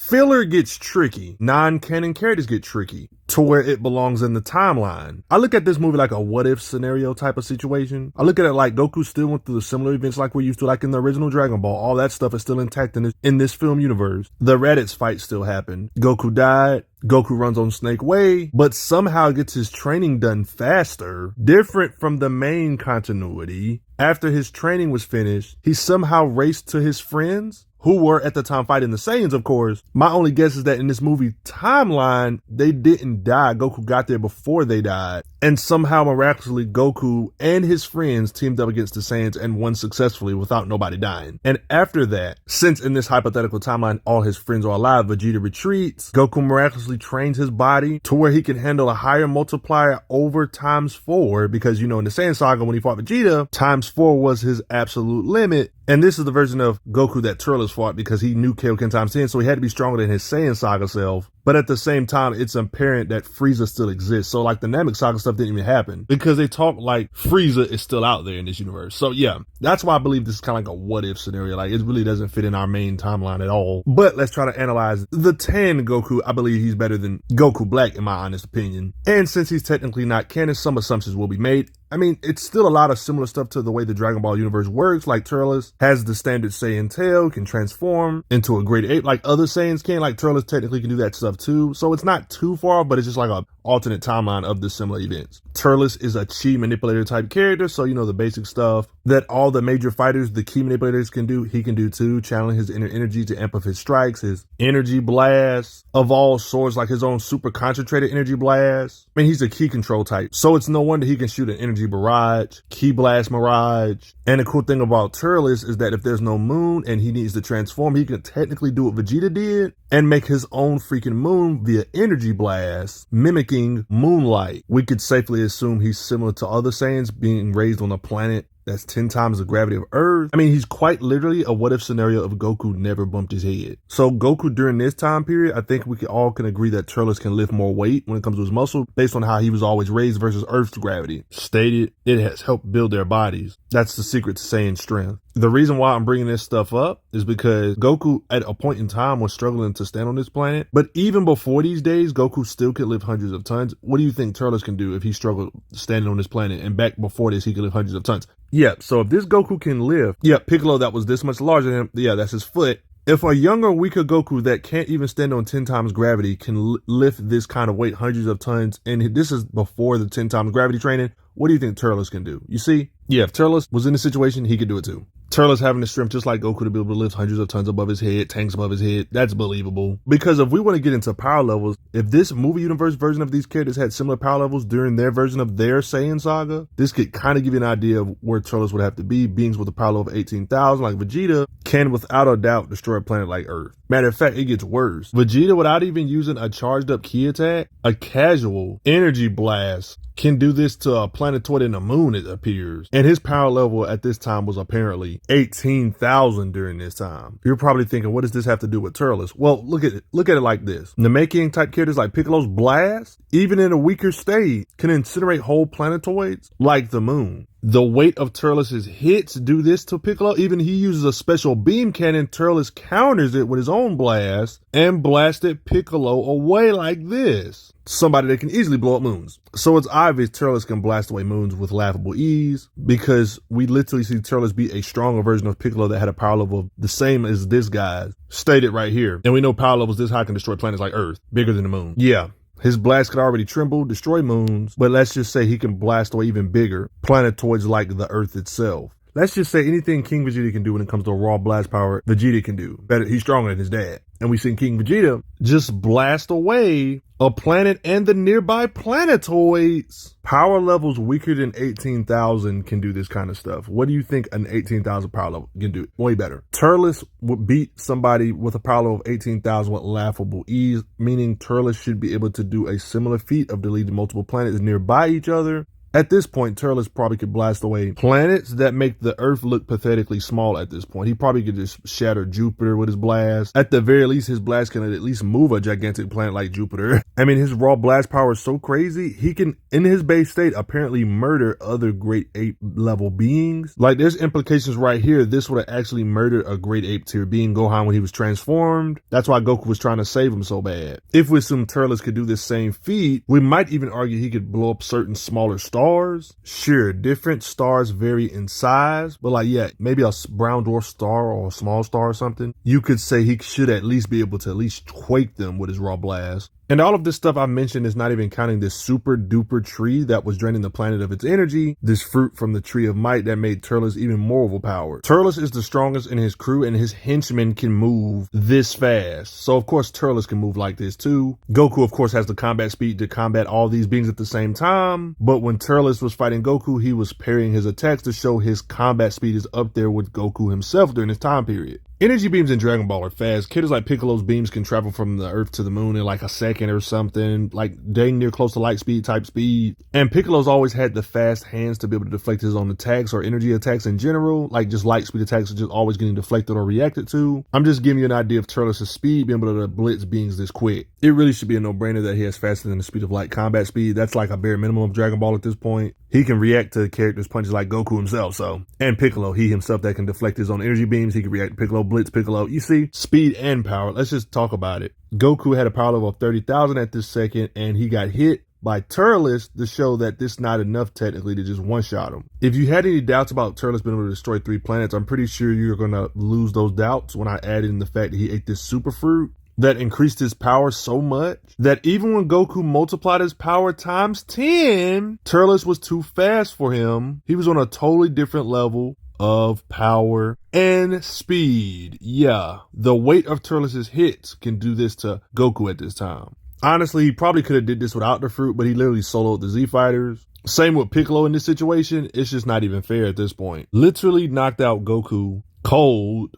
filler gets tricky. Non-canon characters get tricky to where it belongs in the timeline. I look at this movie like a what-if scenario type of situation. I look at it like Goku still went through the similar events like we're used to, like in the original Dragon Ball. All that stuff is still intact in this film universe. The Raditz fight still happened. Goku died. Goku runs on Snake Way, but somehow gets his training done faster, different from the main continuity. After his training was finished, he somehow raced to his friends, who were at the time fighting the Saiyans, of course. My only guess is that in this movie timeline, they didn't die. Goku got there before they died. And somehow, miraculously, Goku and his friends teamed up against the Saiyans and won successfully without nobody dying. And after that, since in this hypothetical timeline, all his friends are alive, Vegeta retreats. Goku miraculously trains his body to where he can handle a higher multiplier over ×4, because, you know, in the Saiyan Saga, when he fought Vegeta, ×4 was his absolute limit. And this is the version of Goku that Turles fought because he knew Kaioken ×10, so he had to be stronger than his Saiyan Saga self. But at the same time, it's apparent that Frieza still exists. So like the Namek Saga stuff didn't even happen because they talk like Frieza is still out there in this universe. So yeah, that's why I believe this is kind of like a what if scenario. Like it really doesn't fit in our main timeline at all. But let's try to analyze the Tan Goku. I believe he's better than Goku Black in my honest opinion. And since he's technically not canon, some assumptions will be made. I mean, it's still a lot of similar stuff to the way the Dragon Ball universe works. Like Turles has the standard Saiyan tail, can transform into a Great Ape like other Saiyans can. Like Turles technically can do that stuff too. So it's not too far, but it's just like a alternate timeline of the similar events. Turles is a chi manipulator type character. So, you know, the basic stuff that all the major fighters, the ki manipulators can do, he can do too. Channeling his inner energy to amp up his strikes, his energy blast of all sorts, like his own super concentrated energy blast. I mean, he's a ki control type. So it's no wonder he can shoot an energy barrage, ki blast mirage. And the cool thing about Turles is that if there's no moon and he needs to transform, he can technically do what Vegeta did and make his own freaking moon via energy blast, mimicking moonlight. We could safely assume he's similar to other Saiyans being raised on a planet that's 10 times the gravity of Earth. I mean, he's quite literally a what if scenario if Goku never bumped his head. So Goku during this time period, I think we all can agree that Turles can lift more weight when it comes to his muscle based on how he was always raised versus Earth's gravity. Stated, it has helped build their bodies. That's the secret to Saiyan strength. The reason why I'm bringing this stuff up is because Goku at a point in time was struggling to stand on this planet. But even before these days, Goku still could lift hundreds of tons. What do you think Turles can do if he struggled standing on this planet? And back before this, he could lift hundreds of tons. Yeah, so if this Goku can lift, yeah, Piccolo that was this much larger than him, yeah, that's his foot. If a younger, weaker Goku that can't even stand on 10 times gravity can lift this kind of weight, hundreds of tons, and this is before the 10 times gravity training, what do you think Turles can do? You see? Yeah, if Turles was in the situation, he could do it too. Turles having the strength just like Goku to be able to lift hundreds of tons above his head, tanks above his head, that's believable. Because if we want to get into power levels, if this movie universe version of these characters had similar power levels during their version of their Saiyan saga, this could kind of give you an idea of where Turles would have to be. Beings with a power level of 18,000 like Vegeta can without a doubt destroy a planet like Earth. Matter of fact, it gets worse. Vegeta, without even using a charged up ki attack, a casual energy blast can do this to a planetoid in the moon, it appears. And his power level at this time was apparently 18,000 during this time. You're probably thinking, what does this have to do with Turles? Well, look at it like this. Namekian type characters like Piccolo's blast, even in a weaker state, can incinerate whole planetoids like the moon. The weight of Turles' hits do this to Piccolo. Even he uses a special beam cannon. Turles counters it with his own blast and blasted Piccolo away like this. Somebody that can easily blow up moons. So it's obvious Turles can blast away moons with laughable ease because we literally see Turles be a stronger version of Piccolo that had a power level the same as this guy's, stated right here. And we know power levels this high can destroy planets like Earth, bigger than the moon. Yeah. His blast could already tremble, destroy moons, but let's just say he can blast away even bigger planetoids like the Earth itself. Let's just say anything King Vegeta can do when it comes to raw blast power, Vegeta can do. Better, he's stronger than his dad. And we seen King Vegeta just blast away a planet and the nearby planetoids. Power levels weaker than 18,000 can do this kind of stuff. What do you think an 18,000 power level can do? Way better. Turles would beat somebody with a power level of 18,000 with laughable ease, meaning Turles should be able to do a similar feat of deleting multiple planets nearby each other At this point, Turles probably could blast away planets that make the Earth look pathetically small at this point. He probably could just shatter Jupiter with his blast. At the very least, his blast can at least move a gigantic planet like Jupiter. I mean, his raw blast power is so crazy, he can, in his base state, apparently murder other Great Ape level beings. Like, there's implications right here. This would have actually murdered a Great Ape tier being, Gohan, when he was transformed. That's why Goku was trying to save him so bad. If we assume Turles could do this same feat, we might even argue he could blow up certain smaller stars. Sure, different stars vary in size, but like, yeah, maybe a brown dwarf star or a small star or something. You could say he should at least be able to at least quake them with his raw blast. And all of this stuff I mentioned is not even counting this super duper tree that was draining the planet of its energy, this fruit from the tree of might that made Turles even more overpowered. Turles is the strongest in his crew and his henchmen can move this fast. So of course Turles can move like this too. Goku of course has the combat speed to combat all these beings at the same time, but when Turles was fighting Goku, he was parrying his attacks to show his combat speed is up there with Goku himself during this time period. Energy beams in Dragon Ball are fast. Characters like Piccolo's beams can travel from the Earth to the moon in like a second or something, like dang near close to light speed type speed. And Piccolo's always had the fast hands to be able to deflect his own attacks or energy attacks in general, like just light speed attacks are just always getting deflected or reacted to. I'm just giving you an idea of Turles' speed being able to blitz beings this quick. It really should be a no-brainer that he has faster than the speed of light combat speed. That's like a bare minimum of Dragon Ball at this point. He can react to characters' punches like Goku himself, so. And Piccolo, he himself that can deflect his own energy beams. He can react to Piccolo, blitz Piccolo. You see, speed and power. Let's just talk about it. Goku had a power level of 30,000 at this second, and he got hit by Turles to show that this not enough technically to just one-shot him. If you had any doubts about Turles being able to destroy 3 planets, I'm pretty sure you're going to lose those doubts when I add in the fact that he ate this super fruit that increased his power so much that even when Goku multiplied his power times 10, Turles was too fast for him. He was on a totally different level of power and speed. Yeah, the weight of Turles' hits can do this to Goku at this time. Honestly, he probably could have did this without the fruit, but he literally soloed the Z Fighters. Same with Piccolo in this situation. It's just not even fair at this point. Literally knocked out Goku cold.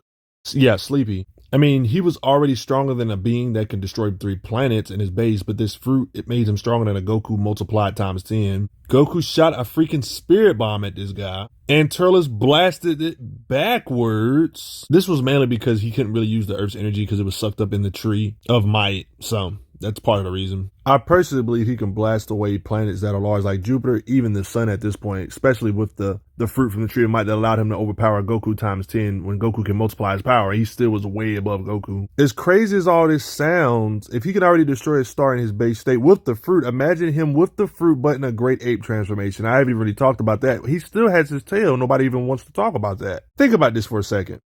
Yeah, sleepy. I mean, he was already stronger than a being that can destroy 3 planets in his base, but this fruit, it made him stronger than a Goku multiplied times 10. Goku shot a freaking spirit bomb at this guy, and Turles blasted it backwards. This was mainly because he couldn't really use the Earth's energy because it was sucked up in the tree of might, so that's part of the reason. I personally believe he can blast away planets that are large like Jupiter, even the sun at this point, especially with the fruit from the tree of might that allowed him to overpower Goku times 10 when Goku can multiply his power. He still was way above Goku. As crazy as all this sounds, if he could already destroy a star in his base state with the fruit, imagine him with the fruit but in a Great Ape transformation. I haven't really talked about that. He still has his tail. Nobody even wants to talk about that. Think about this for a second.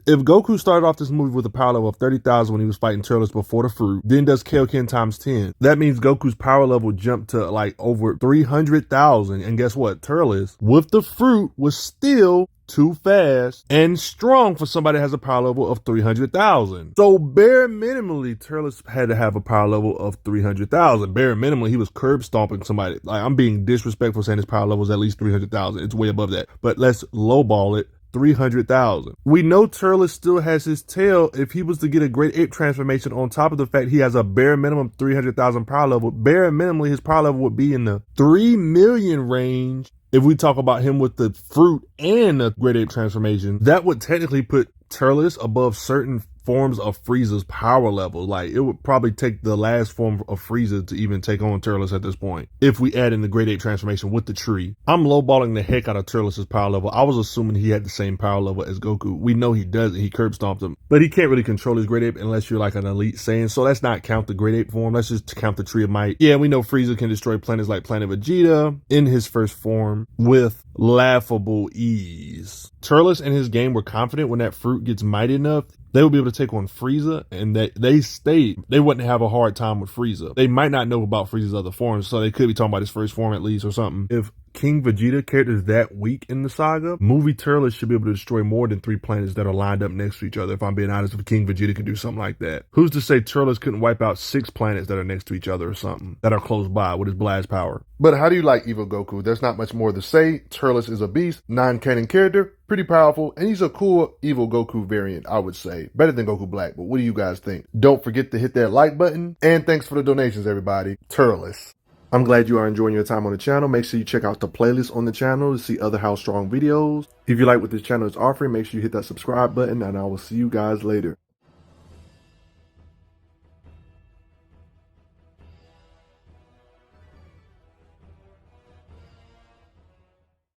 If Goku started off this movie with a power level of 30,000 when he was fighting Turles before the fruit, then does Kaioken times 10, that means Goku's power level jumped to like over 300,000. And guess what? Turles, with the fruit, was still too fast and strong for somebody that has a power level of 300,000. So bare minimally, Turles had to have a power level of 300,000. Bare minimally, he was curb stomping somebody. Like, I'm being disrespectful saying his power level is at least 300,000. It's way above that. But let's lowball it. 300,000. We know Turles still has his tail. If he was to get a Great Ape transformation on top of the fact he has a bare minimum 300,000 power level, bare minimally his power level would be in the 3 million range. If we talk about him with the fruit and the Great Ape transformation, that would technically put Turles above certain forms of Frieza's power level. Like, it would probably take the last form of Frieza to even take on Turles at this point. If we add in the Great Ape transformation with the tree, I'm lowballing the heck out of Turles' power level. I was assuming he had the same power level as Goku. We know he doesn't. He curb stomped him, but he can't really control his Great Ape unless you're like an elite Saiyan. So let's not count the Great Ape form. Let's just count the Tree of Might. Yeah, we know Frieza can destroy planets like Planet Vegeta in his first form with laughable ease. Turles and his game were confident when that fruit gets mighty enough, they would be able to take on Frieza, and they wouldn't have a hard time with Frieza. They might not know about Frieza's other forms, so they could be talking about his first form at least or something. If King Vegeta character is that weak in the saga, movie Turles should be able to destroy more than 3 planets that are lined up next to each other. If I'm being honest, if King Vegeta could do something like that. Who's to say Turles couldn't wipe out 6 planets that are next to each other or something, that are close by with his blast power? But how do you like Evil Goku? There's not much more to say. Turles is a beast, non-canon character, pretty powerful, and he's a cool Evil Goku variant, I would say. Better than Goku Black, but what do you guys think? Don't forget to hit that like button, and thanks for the donations, everybody. Turles. I'm glad you are enjoying your time on the channel. Make sure you check out the playlist on the channel to see other How Strong videos. If you like what this channel is offering, make sure you hit that subscribe button, and I will see you guys later.